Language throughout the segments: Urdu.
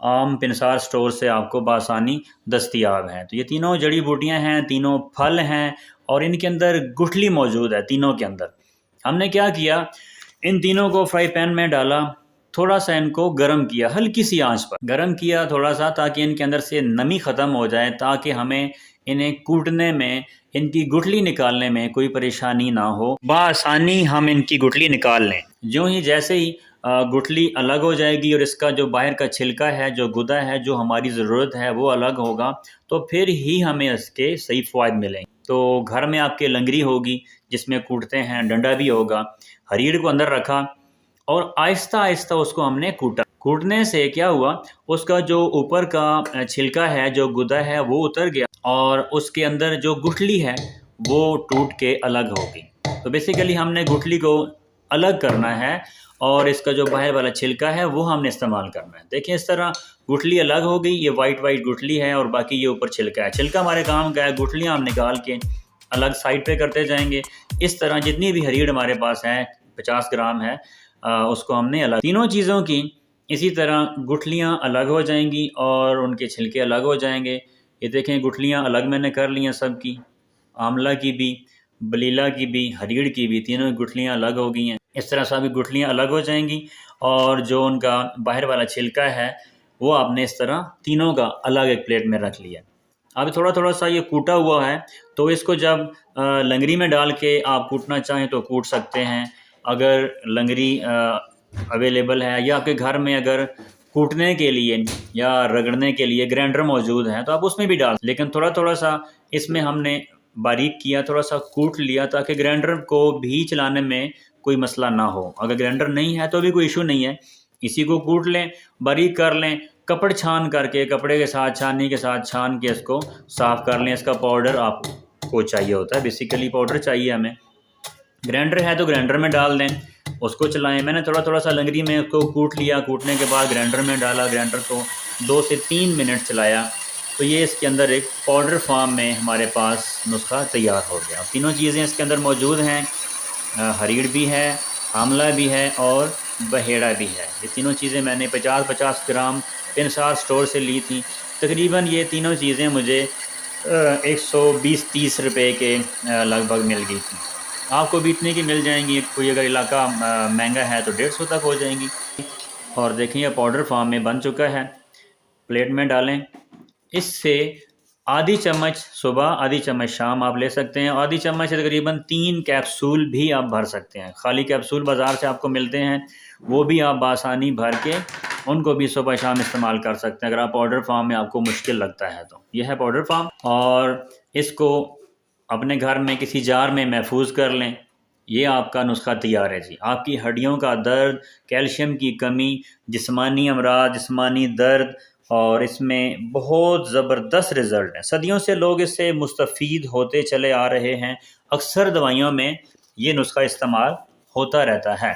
عام پنسار سٹور سے آپ کو بآسانی دستیاب ہیں۔ تو یہ تینوں جڑی بوٹیاں ہیں، تینوں پھل ہیں، اور ان کے اندر گٹھلی موجود ہے تینوں کے اندر۔ ہم نے کیا کیا، ان تینوں کو فرائی پین میں ڈالا، تھوڑا سا ان کو گرم کیا، ہلکی سی آنچ پر گرم کیا تھوڑا سا، تاکہ ان کے اندر سے نمی ختم ہو جائے، تاکہ ہمیں انہیں کوٹنے میں، ان کی گٹھلی نکالنے میں کوئی پریشانی نہ ہو، بآسانی ہم ان کی گٹھلی نکال لیں۔ جیسے ہی گٹھلی الگ ہو جائے گی اور اس کا جو باہر کا چھلکا ہے، جو گدا ہے، جو ہماری ضرورت ہے وہ الگ ہوگا، تو پھر ہی ہمیں اس کے صحیح فوائد ملیں گے۔ تو گھر میں آپ کے لنگری ہوگی جس میں کوٹتے ہیں، ڈنڈا بھی ہوگا، ہریڑ کو اندر رکھا اور آہستہ آہستہ اس کو ہم نے کوٹا۔ کوٹنے سے کیا ہوا، اس کا جو اوپر کا چھلکا ہے، جو گدا ہے، وہ اتر گیا اور اس کے اندر جو گٹھلی ہے وہ ٹوٹ کے الگ ہو گئی۔ تو بیسیکلی ہم نے گٹھلی کو الگ کرنا ہے اور اس کا جو باہر والا چھلکا ہے وہ ہم نے استعمال کرنا ہے۔ دیکھیں اس طرح گٹھلی الگ ہو گئی، یہ وائٹ گٹھلی ہے اور باقی یہ اوپر چھلکا ہے۔ چھلکا ہمارے کام کا ہے، گٹھلیاں ہم نکال کے الگ سائڈ پہ کرتے جائیں گے۔ اس طرح جتنی بھی ہریڑ ہمارے پاس ہے، 50 گرام ہے، اس کو ہم نے الگ، تینوں چیزوں کی اسی طرح گٹھلیاں الگ ہو جائیں گی اور ان کے چھلکے الگ ہو جائیں گے۔ یہ دیکھیں گٹھلیاں الگ میں نے کر لی ہیں سب کی، آملہ کی بھی، بلیلا کی بھی، ہریڑ کی بھی، تینوں گٹھلیاں الگ ہو گئی ہیں۔ اس طرح سبھی گٹھلیاں الگ ہو جائیں گی اور جو ان کا باہر والا چھلکا ہے وہ آپ نے اس طرح تینوں کا الگ ایک پلیٹ میں رکھ لیا۔ اب تھوڑا تھوڑا سا یہ کوٹا ہوا ہے، تو اس کو جب لنگری میں ڈال کے آپ کوٹنا چاہیں تو کوٹ سکتے ہیں۔ اگر لنگری اویلیبل ہے یا آپ کے گھر میں اگر کوٹنے کے لیے یا رگڑنے کے لیے گرینڈر موجود ہے تو آپ اس میں بھی ڈال، لیکن تھوڑا تھوڑا سا اس میں ہم نے باریک کیا، تھوڑا سا کوٹ لیا تاکہ گرینڈر کو بھی چلانے میں کوئی مسئلہ نہ ہو۔ اگر گرینڈر نہیں ہے تو بھی کوئی ایشو نہیں ہے، اسی کو کوٹ لیں، باریک کر لیں، کپڑ چھان کر کے، کپڑے کے ساتھ، چھاننی کے ساتھ چھان کے اس کو صاف کر لیں۔ اس کا پاؤڈر آپ کو چاہیے ہوتا ہے، بیسیکلی پاؤڈر چاہیے ہمیں۔ گرینڈر ہے تو گرینڈر میں ڈال دیں، اس کو چلائیں۔ میں نے تھوڑا تھوڑا سا لنگری میں اس کو کوٹ لیا، کوٹنے کے بعد گرینڈر میں ڈالا، گرینڈر کو 2 سے 3 منٹ چلایا، تو یہ اس کے اندر ایک پاؤڈر فارم میں ہمارے پاس نسخہ تیار ہو گیا۔ تینوں چیزیں اس کے اندر موجود ہیں، ہریڑ بھی ہے، آملہ بھی ہے اور بہیڑا بھی ہے۔ یہ تینوں چیزیں میں نے 50 گرام پنسار سٹور سے لی تھیں۔ تقریباً یہ تینوں چیزیں مجھے 120-30 روپے کے لگ بھگ مل گئی تھیں۔ آپ کو بھی اتنے کی مل جائیں گی، کوئی اگر علاقہ مہنگا ہے تو 150 تک ہو جائیں گی۔ اور دیکھیں یہ پاؤڈر فارم میں بن چکا ہے، پلیٹ میں ڈالیں۔ اس سے آدھی چمچ صبح، آدھی چمچ شام آپ لے سکتے ہیں۔ آدھی چمچ سے تقریباً 3 کیپسول بھی آپ بھر سکتے ہیں۔ خالی کیپسول بازار سے آپ کو ملتے ہیں، وہ بھی آپ بآسانی بھر کے ان کو بھی صبح شام استعمال کر سکتے ہیں، اگر آپ پاؤڈر فارم میں آپ کو مشکل لگتا ہے تو۔ یہ ہے پاؤڈر فارم، اور اس کو اپنے گھر میں کسی جار میں محفوظ کر لیں۔ یہ آپ کا نسخہ تیار ہے جی۔ آپ کی ہڈیوں کا درد، کیلشیم کی کمی، جسمانی امراض، جسمانی درد، اور اس میں بہت زبردست رزلٹ ہے۔ صدیوں سے لوگ اس سے مستفید ہوتے چلے آ رہے ہیں۔ اکثر دوائیوں میں یہ نسخہ استعمال ہوتا رہتا ہے،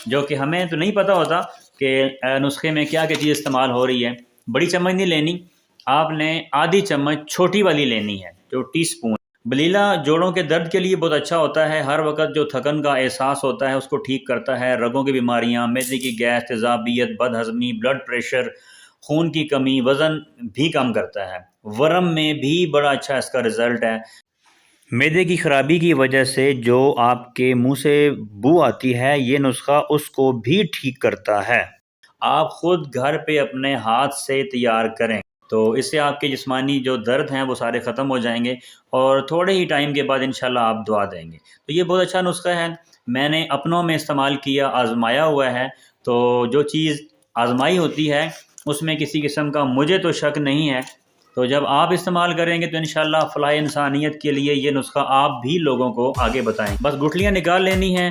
جو کہ ہمیں تو نہیں پتہ ہوتا کہ نسخے میں کیا کیا چیز استعمال ہو رہی ہے۔ بڑی چمچ نہیں لینی، آپ نے آدھی چمچ چھوٹی والی لینی ہے، جو ٹی سپون۔ بلیلا جوڑوں کے درد کے لیے بہت اچھا ہوتا ہے۔ ہر وقت جو تھکن کا احساس ہوتا ہے اس کو ٹھیک کرتا ہے۔ رگوں کی بیماریاں، معدے کی گیس، تیزابیت، بد ہضمی، بلڈ پریشر، خون کی کمی، وزن بھی کم کرتا ہے۔ ورم میں بھی بڑا اچھا اس کا رزلٹ ہے۔ معدے کی خرابی کی وجہ سے جو آپ کے منہ سے بو آتی ہے، یہ نسخہ اس کو بھی ٹھیک کرتا ہے۔ آپ خود گھر پہ اپنے ہاتھ سے تیار کریں تو اس سے آپ کے جسمانی جو درد ہیں وہ سارے ختم ہو جائیں گے، اور تھوڑے ہی ٹائم کے بعد انشاءاللہ آپ دعا دیں گے۔ تو یہ بہت اچھا نسخہ ہے، میں نے اپنوں میں استعمال کیا، آزمایا ہوا ہے۔ تو جو چیز آزمائی ہوتی ہے اس میں کسی قسم کا مجھے تو شک نہیں ہے، تو جب آپ استعمال کریں گے تو انشاءاللہ فلاح انسانیت کے لیے یہ نسخہ آپ بھی لوگوں کو آگے بتائیں۔ بس گٹھلیاں نکال لینی ہیں،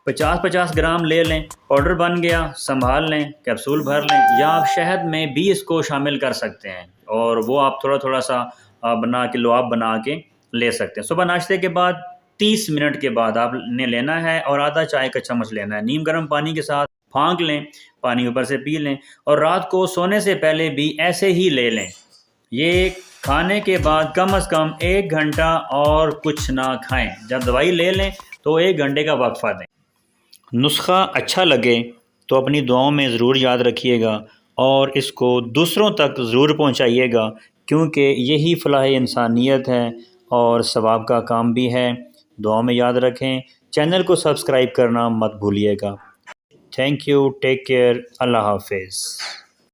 50 گرام لے لیں، پاؤڈر بن گیا، سنبھال لیں، کیپسول بھر لیں، یا آپ شہد میں بھی اس کو شامل کر سکتے ہیں، اور وہ آپ تھوڑا تھوڑا سا بنا کے لعاب بنا کے لے سکتے ہیں۔ صبح ناشتے کے بعد 30 منٹ کے بعد آپ نے لینا ہے، اور آدھا چائے کا چمچ لینا ہے، نیم گرم پانی کے ساتھ پھانک لیں، پانی اوپر سے پی لیں، اور رات کو سونے سے پہلے بھی ایسے ہی لے لیں۔ یہ کھانے کے بعد کم از کم 1 گھنٹہ اور کچھ نہ کھائیں۔ جب دوائی لے لیں تو 1 گھنٹے کا وقفہ دیں۔ نسخہ اچھا لگے تو اپنی دعاؤں میں ضرور یاد رکھیے گا۔ اور اس کو دوسروں تک ضرور پہنچائیے گا، کیونکہ یہی فلاح انسانیت ہے اور ثواب کا کام بھی ہے۔ دعا میں یاد رکھیں، چینل کو سبسکرائب کرنا مت بھولیے گا۔ تھینک یو، ٹیک کیئر، اللہ حافظ۔